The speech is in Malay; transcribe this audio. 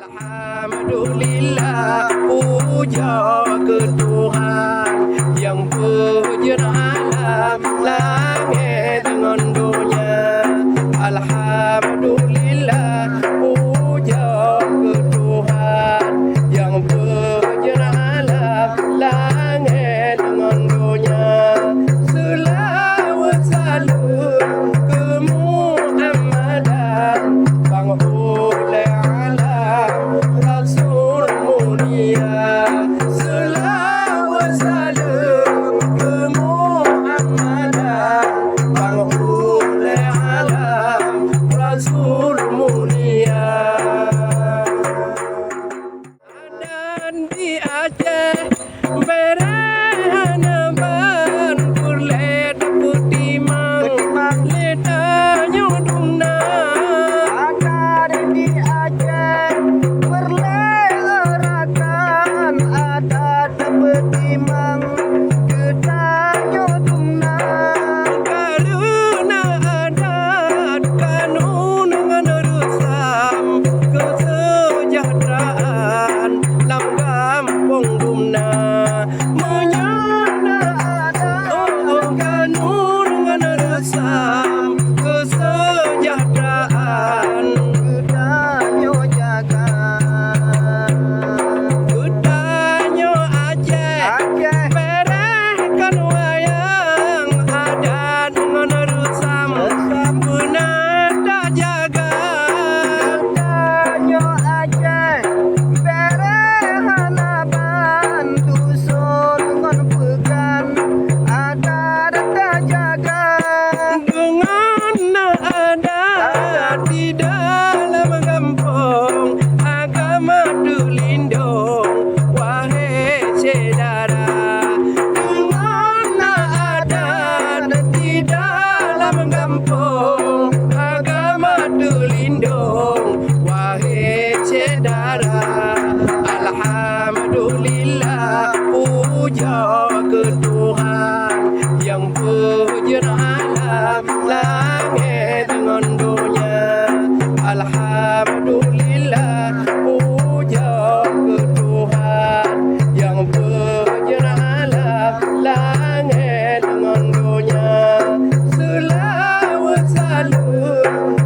Alhamdulillah, puja ke Tuhan yang puja alam langit dengan dunia. Alhamdulillah, puja ke Tuhan yang puja alam langit dengan dunia. Selawat salam ke Muhammadan, penghulu alam Rasul mulia. Selawat salam ke Muhammadan, penghulu alam Rasul mulia. Dan di Aceh berana ban kurle putih mang letanya dumna. Ada di Aceh berlerakan, ada petimang ketanya dumna. Karena adat kanun dengan rusam kesejahteraan dalam kampung dumna. Menyana adat kanun dengan rusam kesejahteraan Ketanya jaga Kudanyo Aceh berekan wayang adat dengan rusam punata jaga. Ketanya Aceh berehana bantu dengan pegan ada data jaga. Dengan adat di dalam kampung agama tulindung wahai saudara. Dengan adat di dalam kampung agama tulindung wahai saudara. Alhamdulillah, puja ke Tuhan yang puja alam langit dengan dunia. Alhamdulillah, puja ke Tuhan yang puja alam langit dengan dunia. Selawat salam